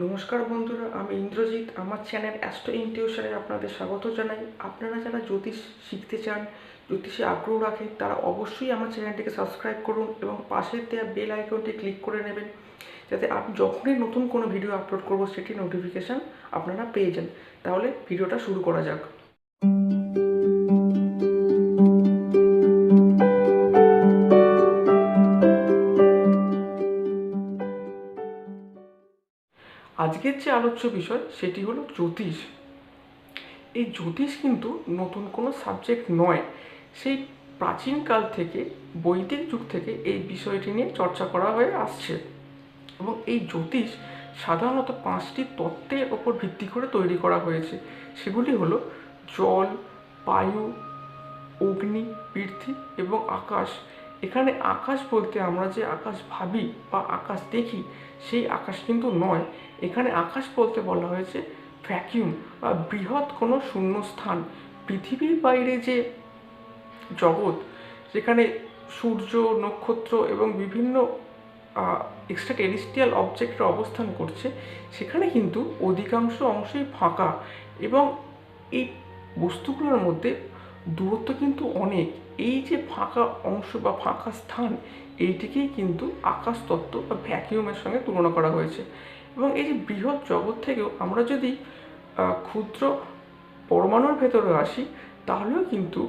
নমস্কার বন্ধুরা, আমি ইন্দ্রজিৎ। আমার চ্যানেল অ্যাস্ট্রো ইনটিউশনে আপনাদের স্বাগত জানাই। আপনারা যারা জ্যোতিষ শিখতে চান, জ্যোতিষে আগ্রহ রাখেন, তারা অবশ্যই আমার চ্যানেলটিকে সাবস্ক্রাইব করুন এবং পাশের দেওয়া বেল আইকনটি ক্লিক করে নেবেন, যাতে আমি যখনই নতুন কোনো ভিডিও আপলোড করব সেটি নোটিফিকেশান আপনারা পেয়ে যান। তাহলে ভিডিওটা শুরু করা যাক। আজকের যে আলোচ্য বিষয় সেটি হলো জ্যোতিষ। এই জ্যোতিষ কিন্তু নতুন কোনো সাবজেক্ট নয়। সেই প্রাচীনকাল থেকে, বৈদিক যুগ থেকে এই বিষয়টি নিয়ে চর্চা করা হয়ে আসছে এবং এই জ্যোতিষ সাধারণত 5টি তত্ত্বের ওপর ভিত্তি করে তৈরি করা হয়েছে। সেগুলি হলো জল, বায়ু, অগ্নি, পৃথিবী এবং আকাশ। এখানে আকাশ বলতে আমরা যে আকাশ ভাবি বা আকাশ দেখি সেই আকাশ কিন্তু নয়। এখানে আকাশ বলতে বলা হয়েছে ভ্যাকিউম বা বৃহৎ কোনো শূন্যস্থান। পৃথিবীর বাইরে যে জগৎ, যেখানে সূর্য, নক্ষত্র এবং বিভিন্ন এক্সট্রা টেরিস্ট্রিয়াল অবজেক্টের অবস্থান করছে, সেখানে কিন্তু অধিকাংশ অংশই ফাঁকা এবং এই বস্তুগুলোর মধ্যে দূরত্ব কিন্তু অনেক। এই যে ফাঁকা অংশ বা ফাঁকা স্থান, এইটিকেই কিন্তু আকাশতত্ত্ব বা ভ্যাকিউমের সঙ্গে তুলনা করা হয়েছে। এবং এই যে বৃহৎ জগৎ থেকেও আমরা যদি ক্ষুদ্র পরমাণুর ভেতরে আসি, তাহলেও কিন্তু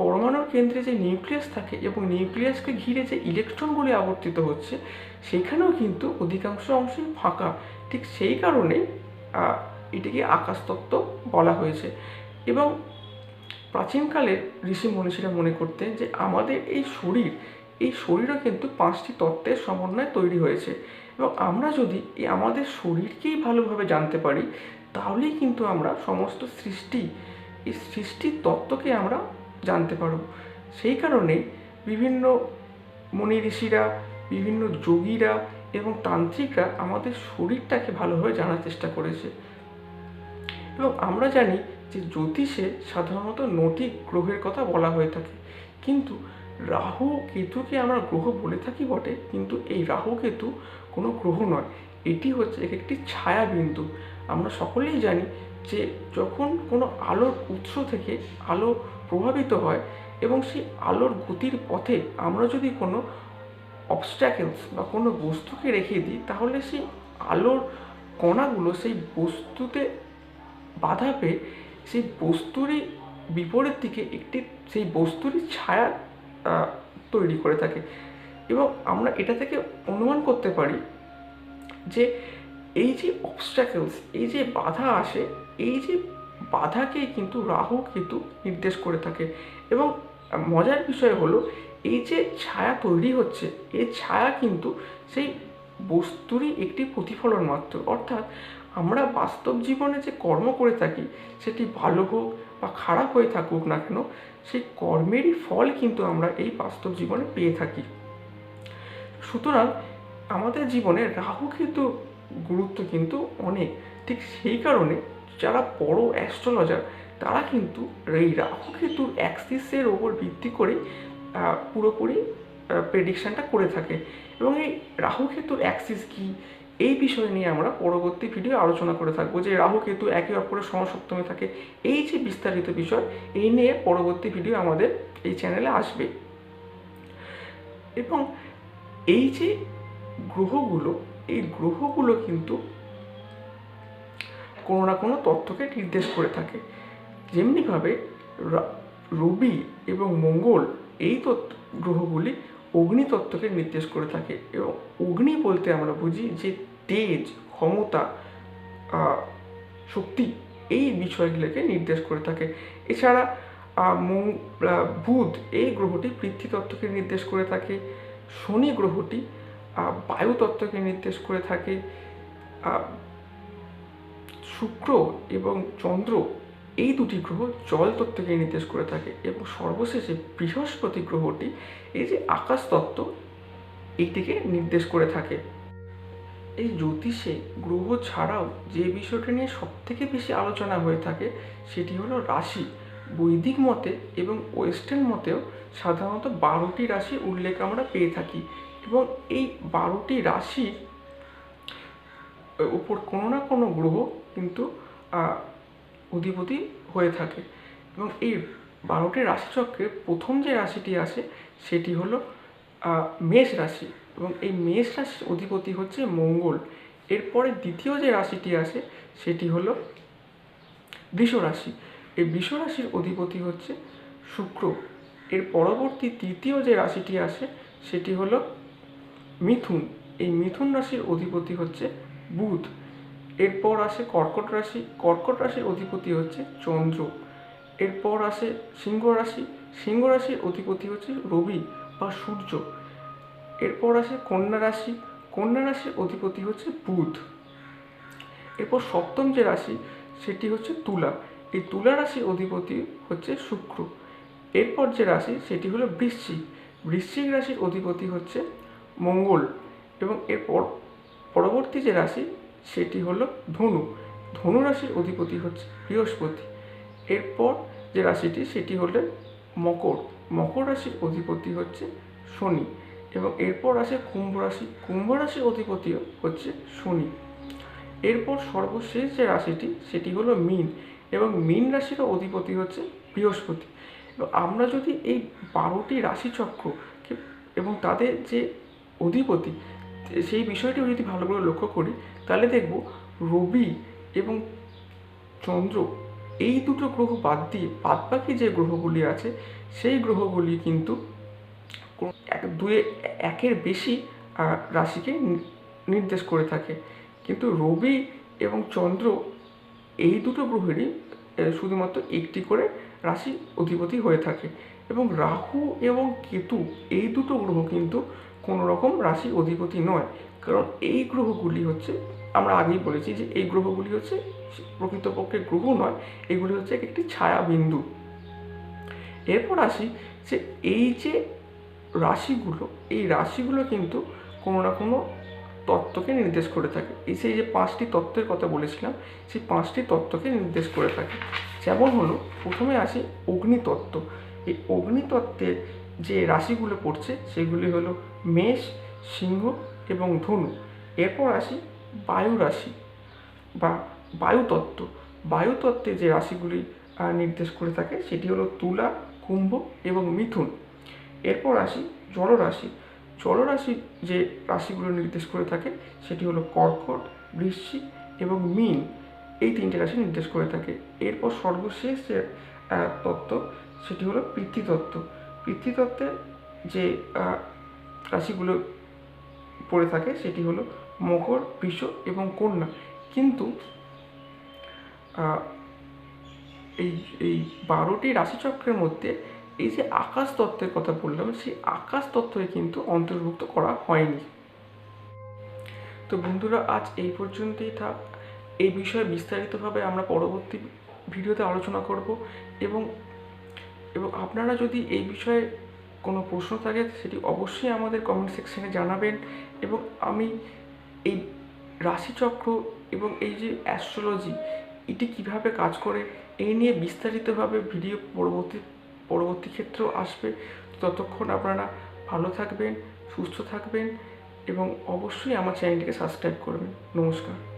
পরমাণুর কেন্দ্রে যে নিউক্লিয়াস থাকে এবং নিউক্লিয়াসকে ঘিরে যে ইলেকট্রনগুলি আবর্তিত হচ্ছে, সেখানেও কিন্তু অধিকাংশ অংশই ফাঁকা। ঠিক সেই কারণে এটিকে আকাশতত্ত্ব বলা হয়েছে। এবং প্রাচীনকালের ঋষি মনীষীরা মনে করতেন যে আমাদের এই শরীরও কিন্তু 5টি তত্ত্বের সমন্বয়ে তৈরি হয়েছে এবং আমরা যদি এই আমাদের শরীরকেই ভালোভাবে জানতে পারি, তাহলেই কিন্তু আমরা সমস্ত এই সৃষ্টির তত্ত্বকে আমরা জানতে পারব। সেই কারণে বিভিন্ন মুনি ঋষিরা, বিভিন্ন যোগীরা এবং তান্ত্রিকরা আমাদের শরীরটাকে ভালোভাবে জানার চেষ্টা করেছে। এবং আমরা জানি যে জ্যোতিষে সাধারণত 9টি গ্রহের কথা বলা হয়ে থাকে, কিন্তু রাহু কেতুকে আমরা গ্রহ বলে থাকি বটে, কিন্তু এই রাহু কেতু কোনো গ্রহ নয়। এটি হচ্ছে একটি ছায়া বিন্দু। আমরা সকলেই জানি যে যখন কোনো আলোর উৎস থেকে আলো প্রভাবিত হয় এবং সেই আলোর গতির পথে আমরা যদি কোনো অবস্ট্যাকেলস বা কোনো বস্তুকে রেখে দিই, তাহলে সেই আলোর কণাগুলো সেই বস্তুতে বাধা পেয়ে সেই বস্তুরই বিপরীত দিকে সেই বস্তুরই ছায়া তৈরি করে থাকে। এবং আমরা এটা থেকে অনুমান করতে পারি যে এই যে অবস্ট্যাকেলস, এই যে বাধা আসে, এই যে বাধাকেই কিন্তু রাহু কেতু নির্দেশ করে থাকে। এবং মজার বিষয় হলো, এই যে ছায়া তৈরি হচ্ছে, এই ছায়া কিন্তু সেই বস্তুরই একটি প্রতিফলন মাত্র। অর্থাৎ আমরা বাস্তব জীবনে যে কর্ম করে থাকি, সেটি ভালো হোক বা খারাপ হয়ে থাকুক না কেন, সেই কর্মেরই ফল কিন্তু আমরা এই বাস্তব জীবনে পেয়ে থাকি। সুতরাং আমাদের জীবনে রাহু কেতু গুরুত্ব কিন্তু অনেক। ঠিক সেই কারণে যারা বড় অ্যাস্ট্রোলজার, তারা কিন্তু এই রাহু কেতুর অ্যাক্সিসের ওপর ভিত্তি করে পুরোপুরি প্রেডিকশানটা করে থাকে। এবং এই রাহু কেতুর অ্যাক্সিস কী, এই বিষয় নিয়ে আমরা পরবর্তী ভিডিও আলোচনা করে থাকবো, যে রাহু কেতু একে অপরের সমসপ্তমে থাকে। এই যে বিস্তারিত বিষয়, এই নিয়ে পরবর্তী ভিডিও আমাদের এই চ্যানেলে আসবে। এবং এই যে গ্রহগুলো, এই গ্রহগুলো কিন্তু কোনো না কোনো তত্ত্বকে নির্দেশ করে থাকে। যেমনিভাবে রবি এবং মঙ্গল, এই গ্রহগুলি অগ্নিতত্ত্বকে নির্দেশ করে থাকে। এবং অগ্নি বলতে আমরা বুঝি যে তেজ, ক্ষমতা, শক্তি, এই বিষয়গুলোকে নির্দেশ করে থাকে। এছাড়া বুধ, এই গ্রহটি পৃথ্বীতত্ত্বকে নির্দেশ করে থাকে। শনি গ্রহটি বায়ুতত্ত্বকে নির্দেশ করে থাকে। শুক্র এবং চন্দ্র, এই দুটি গ্রহ জল তত্ত্বকে নির্দেশ করে থাকে। এবং সর্বশেষে বৃহস্পতি গ্রহটি এই যে আকাশতত্ত্ব, এইটিকে নির্দেশ করে থাকে। এই জ্যোতিষে গ্রহ ছাড়াও যে বিষয়টা নিয়ে সবথেকে বেশি আলোচনা হয়ে থাকে, সেটি হলো রাশি। বৈদিক মতে এবং ওয়েস্টার্ন মতেও সাধারণত 12টি রাশির উল্লেখ আমরা পেয়ে থাকি। এবং এই 12টি রাশির উপর কোনো না কোনো গ্রহ কিন্তু অধিপতি হয়ে থাকে। এবং এই 12টি রাশিচক্রের প্রথম যে রাশিটি আসে সেটি হলো মেষ রাশি, এবং এই মেষ রাশির অধিপতি হচ্ছে মঙ্গল। এরপরে দ্বিতীয় যে রাশিটি আসে সেটি হলো বৃষ রাশি। এই বৃষ রাশির অধিপতি হচ্ছে শুক্র। এর পরবর্তী তৃতীয় যে রাশিটি আসে সেটি হলো মিথুন। এই মিথুন রাশির অধিপতি হচ্ছে বুধ। এরপর আসে কর্কট রাশি। কর্কট রাশির অধিপতি হচ্ছে চন্দ্র। এরপর আসে সিংহ রাশি। সিংহ রাশির অধিপতি হচ্ছে রবি বা সূর্য। এরপর আসে কন্যা রাশি। কন্যা রাশির অধিপতি হচ্ছে বুধ। এরপর সপ্তম যে রাশি সেটি হচ্ছে তুলা। এই তুলা রাশির অধিপতি হচ্ছে শুক্র। এরপর যে রাশি সেটি হলো বৃশ্চিক। বৃশ্চিক রাশির অধিপতি হচ্ছে মঙ্গল। এবং এরপর পরবর্তী যে রাশি সেটি হলো ধনু। ধনু রাশির অধিপতি হচ্ছে বৃহস্পতি। এরপর যে রাশিটি সেটি হলো মকর। মকর রাশির অধিপতি হচ্ছে শনি। এবং এরপর আসে কুম্ভ রাশি। কুম্ভ রাশির অধিপতি হচ্ছে শনি। এরপর সর্বশেষ যে রাশিটি সেটি হলো মীন, এবং মীন রাশির অধিপতি হচ্ছে বৃহস্পতি। এবং আমরা যদি এই 12টি রাশিচক্র এবং তাদের যে অধিপতি সেই বিষয়টিও যদি ভালো করে লক্ষ্য করি তাহলে দেখব রবি এবং চন্দ্র এই দুটো গ্রহ বাদ দিয়ে বাদবাকি যে গ্রহগুলি আছে সেই গ্রহগুলি কিন্তু একের বেশি রাশিকে নির্দেশ করে থাকে। কিন্তু রবি এবং চন্দ্র এই দুটো গ্রহেরই শুধুমাত্র একটি করে রাশি অধিপতি হয়ে থাকে। এবং রাহু এবং কেতু এই দুটো গ্রহ কিন্তু কোনো রকম রাশি অধিপতি নয়, কারণ এই গ্রহগুলি হচ্ছে, আমরা আগেই বলেছি যে এই গ্রহগুলি হচ্ছে প্রকৃতপক্ষে গ্রহ নয়, এগুলি হচ্ছে একটি ছায়া বিন্দু। এরপর আসি যে এই যে রাশিগুলো, এই রাশিগুলো কিন্তু কোনো না কোনো তত্ত্বকে নির্দেশ করে থাকে। এই সেই যে 5টি তত্ত্বের কথা বলেছিলাম সেই 5টি তত্ত্বকে নির্দেশ করে থাকে। যেমন হলো প্রথমে আসি অগ্নিতত্ত্ব। এই অগ্নিতত্ত্বের যে রাশিগুলো পড়ছে সেগুলি হলো মেষ, সিংহ এবং ধনু। এরপর আসি বায়ু রাশি বা বায়ুতত্ত্ব। বায়ুতত্ত্বে যে রাশিগুলি নির্দেশ করে থাকে সেটি হলো তুলা, কুম্ভ এবং মিথুন। এরপর আসি জলরাশি। জলরাশি যে রাশিগুলো নির্দেশ করে থাকে সেটি হলো কর্কট, বৃশ্চিক এবং মীন। এই 3টে রাশি নির্দেশ করে থাকে। এরপর সর্বশেষ যে তত্ত্ব সেটি হলো পৃথ্বীতত্ত্ব। পৃথ্বীতত্ত্বের যে রাশিগুলো পড়ে থাকে সেটি হলো মকর, বৃষ এবং কন্যা। কিন্তু এই এই 12টি রাশিচক্রের মধ্যে এই যে আকাশ তত্ত্বের কথা বললাম সেই আকাশ তত্ত্বই কিন্তু অন্তর্ভুক্ত করা হয়নি। তো বন্ধুরা, আজ এই পর্যন্তই থাক। এই বিষয়ে বিস্তারিতভাবে আমরা পরবর্তী ভিডিওতে আলোচনা করব। এবং আপনারা যদি এই বিষয়ে কোনো প্রশ্ন থাকে সেটি অবশ্যই আমাদের কমেন্ট সেকশনে জানাবেন। এবং আমি এই রাশিচক্র এবং এই যে অ্যাস্ট্রোলজি এটি কিভাবে কাজ করে এই নিয়ে বিস্তারিতভাবে ভিডিও পরবর্তী ক্ষেত্রেও আসবে। ততক্ষণ আপনারা ভালো থাকবেন, সুস্থ থাকবেন এবং অবশ্যই আমার চ্যানেলটিকে সাবস্ক্রাইব করবেন। নমস্কার।